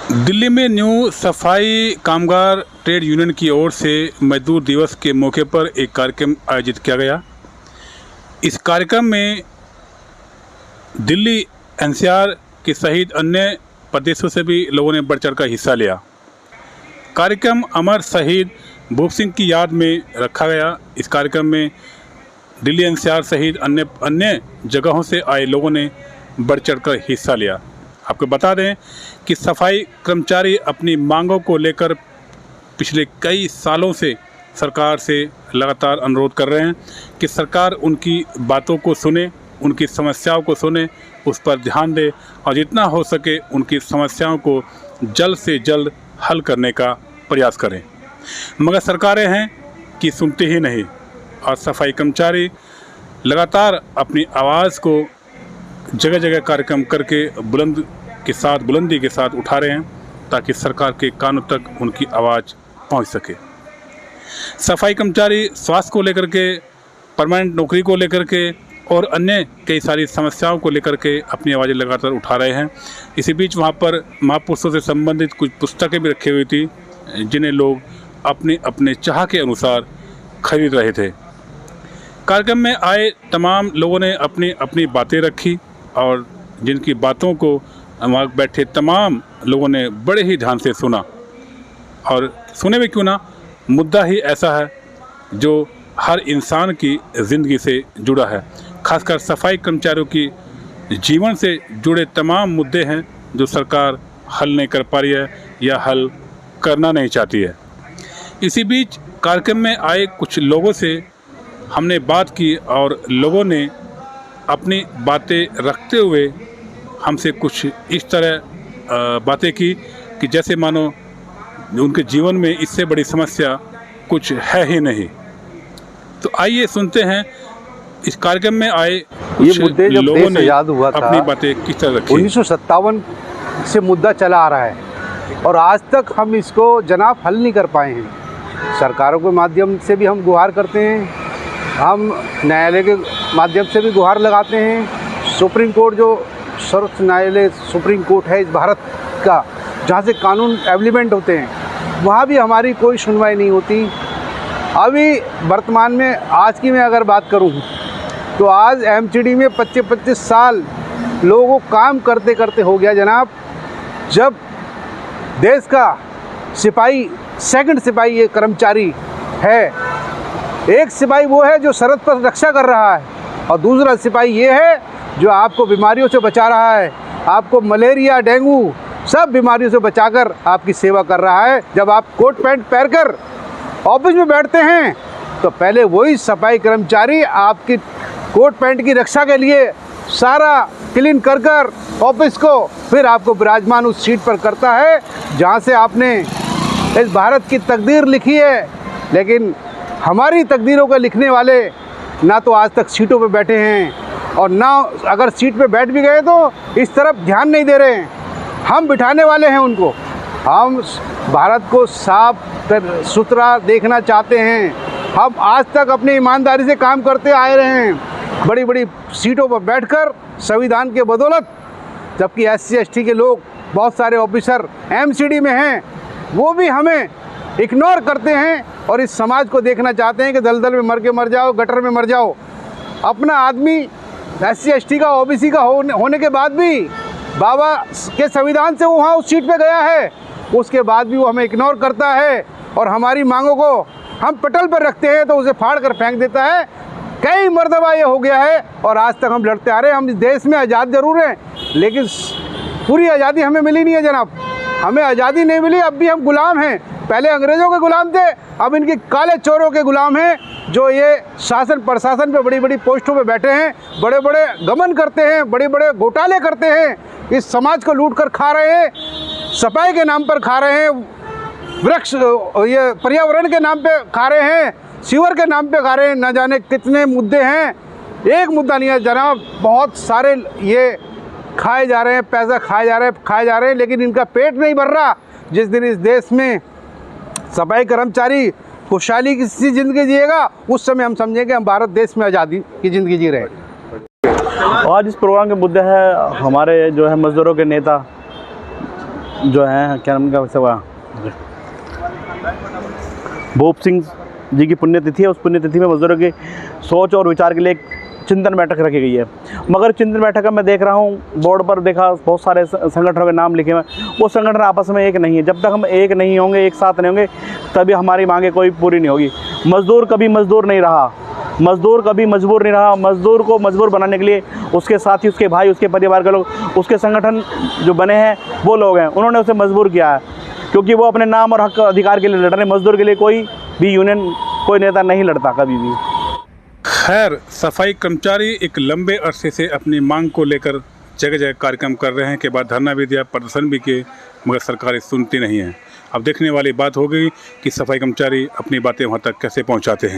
दिल्ली में न्यू सफाई कामगार ट्रेड यूनियन की ओर से मजदूर दिवस के मौके पर एक कार्यक्रम आयोजित किया गया। इस कार्यक्रम में दिल्ली एनसीआर के सहित अन्य प्रदेशों से भी लोगों ने बढ़ चढ़ कर हिस्सा लिया। कार्यक्रम अमर शहीद भूप सिंह की याद में रखा गया। इस कार्यक्रम में दिल्ली एनसीआर सहित अन्य जगहों से आए लोगों ने बढ़ चढ़ कर हिस्सा लिया। आपको बता दें कि सफाई कर्मचारी अपनी मांगों को लेकर पिछले कई सालों से सरकार से लगातार अनुरोध कर रहे हैं कि सरकार उनकी बातों को सुने, उनकी समस्याओं को सुने, उस पर ध्यान दे और जितना हो सके उनकी समस्याओं को जल्द से जल्द हल करने का प्रयास करें। मगर सरकारें हैं कि सुनती ही नहीं और सफाई कर्मचारी लगातार अपनी आवाज़ को जगह जगह कार्यक्रम करके बुलंदी के साथ उठा रहे हैं ताकि सरकार के कानों तक उनकी आवाज़ पहुंच सके। सफाई कर्मचारी स्वास्थ्य को लेकर के, परमानेंट नौकरी को लेकर के और अन्य कई सारी समस्याओं को लेकर के अपनी आवाज़ें लगातार उठा रहे हैं। इसी बीच वहां पर महापुरुषों से संबंधित कुछ पुस्तकें भी रखी हुई थी जिन्हें लोग अपने अपने चाह के अनुसार खरीद रहे थे। कार्यक्रम में आए तमाम लोगों ने अपनी अपनी बातें रखी और जिनकी बातों को वहाँ बैठे तमाम लोगों ने बड़े ही ध्यान से सुना। और सुने भी क्यों ना, मुद्दा ही ऐसा है जो हर इंसान की ज़िंदगी से जुड़ा है। खासकर सफाई कर्मचारियों की जीवन से जुड़े तमाम मुद्दे हैं जो सरकार हल नहीं कर पा रही है या हल करना नहीं चाहती है। इसी बीच कार्यक्रम में आए कुछ लोगों से हमने बात की और लोगों ने अपनी बातें रखते हुए हमसे कुछ इस तरह बातें की कि जैसे मानो उनके जीवन में इससे बड़ी समस्या कुछ है ही नहीं। तो आइए सुनते हैं इस कार्यक्रम में आए कुछ लोगों ने अपनी बातें किस तरह रखी। 1957 से मुद्दा चला आ रहा है और आज तक हम इसको जनाब हल नहीं कर पाए हैं। सरकारों के माध्यम से भी हम गुहार करते हैं, हम न्यायालय के माध्यम से भी गुहार लगाते हैं। सुप्रीम कोर्ट जो सर्वोच्च न्यायालय सुप्रीम कोर्ट है इस भारत का, जहाँ से कानून एवलीमेंट होते हैं, वहाँ भी हमारी कोई सुनवाई नहीं होती। अभी वर्तमान में आज की मैं अगर बात करूँ तो आज एमसीडी में 25-25 साल लोगों को काम करते करते हो गया जनाब। जब देश का सिपाही, सेकंड सिपाही ये कर्मचारी है, एक सिपाही वो है जो सरहद पर रक्षा कर रहा है और दूसरा सिपाही ये है जो आपको बीमारियों से बचा रहा है, आपको मलेरिया, डेंगू सब बीमारियों से बचाकर आपकी सेवा कर रहा है। जब आप कोट पैंट पहनकर ऑफिस में बैठते हैं तो पहले वही सफाई कर्मचारी आपकी कोट पैंट की रक्षा के लिए सारा क्लीन कर कर ऑफिस को फिर आपको विराजमान उस सीट पर करता है जहाँ से आपने इस भारत की तकदीर लिखी है। लेकिन हमारी तकदीरों को लिखने वाले ना तो आज तक सीटों पर बैठे हैं और ना अगर सीट पे बैठ भी गए तो इस तरफ ध्यान नहीं दे रहे हैं। हम बिठाने वाले हैं उनको। हम भारत को साफ सुथरा देखना चाहते हैं। हम आज तक अपनी ईमानदारी से काम करते आए रहे हैं, बड़ी बड़ी सीटों पर बैठकर संविधान के बदौलत। जबकि SC ST के लोग, बहुत सारे ऑफिसर MCD में हैं, वो भी हमें इग्नोर करते हैं और इस समाज को देखना चाहते हैं कि दलदल में मर जाओ, गटर में मर जाओ। अपना आदमी SC ST का, OBC का होने के बाद भी बाबा के संविधान से वो वहाँ उस सीट पे गया है, उसके बाद भी वो हमें इग्नोर करता है और हमारी मांगों को हम पटल पर रखते हैं तो उसे फाड़ कर फेंक देता है। कई मरतबा ये हो गया है और आज तक हम लड़ते आ रहे हैं। हम इस देश में आज़ाद ज़रूर हैं लेकिन पूरी आज़ादी हमें मिली नहीं है जनाब। हमें आज़ादी नहीं मिली, अब भी हम गुलाम हैं। पहले अंग्रेज़ों के गुलाम थे, अब इनके काले चोरों के गुलाम हैं जो ये शासन प्रशासन पे बड़ी बड़ी पोस्टों पे बैठे हैं, बड़े बड़े गमन करते हैं, बड़े बड़े घोटाले करते हैं, इस समाज को लूट कर खा रहे हैं, सफाई के नाम पर खा रहे हैं, वृक्ष ये पर्यावरण के नाम पे खा रहे हैं, सीवर के नाम पे खा रहे हैं। न जाने कितने मुद्दे हैं, एक मुद्दा नहीं है जनाब। बहुत सारे ये खाए जा रहे हैं, पैसा खाए जा रहे हैं लेकिन इनका पेट नहीं भर रहा। जिस दिन इस देश में सफाई कर्मचारी खुशहाली की ज़िंदगी जिएगा उस समय हम समझेंगे हम भारत देश में आज़ादी की ज़िंदगी जी रहे हैं। आज इस प्रोग्राम के मुद्दे है हमारे जो है मज़दूरों के नेता जो है क्या नाम का सवा भूप सिंह जी की पुण्यतिथि है। उस पुण्यतिथि में मजदूरों की सोच और विचार के लिए एक चिंतन बैठक रखी गई है। मगर चिंतन बैठक का मैं देख रहा हूँ बोर्ड पर देखा बहुत सारे संगठनों के नाम लिखे हुए हैं, वो संगठन आपस में एक नहीं है। जब तक हम एक नहीं होंगे, एक साथ नहीं होंगे, तभी हमारी मांगें कोई पूरी नहीं होगी। मज़दूर कभी मज़दूर नहीं रहा, मज़दूर कभी मजबूर नहीं रहा। मज़दूर को मजबूर बनाने के लिए उसके साथी, उसके भाई, उसके परिवार के लोग, उसके संगठन जो बने हैं वो लोग हैं, उन्होंने उसे मजबूर किया है, क्योंकि वो अपने नाम और हक अधिकार के लिए लड़ रहे हैं। मज़दूर के लिए कोई भी यूनियन, कोई नेता नहीं लड़ता कभी भी। खैर, सफाई कर्मचारी एक लंबे अरसे से अपनी मांग को लेकर जगह जगह कार्यक्रम कर रहे हैं, के बाद धरना भी दिया, प्रदर्शन भी किए, मगर सरकारें सुनती नहीं हैं। अब देखने वाली बात होगी कि सफाई कर्मचारी अपनी बातें वहाँ तक कैसे पहुँचाते हैं।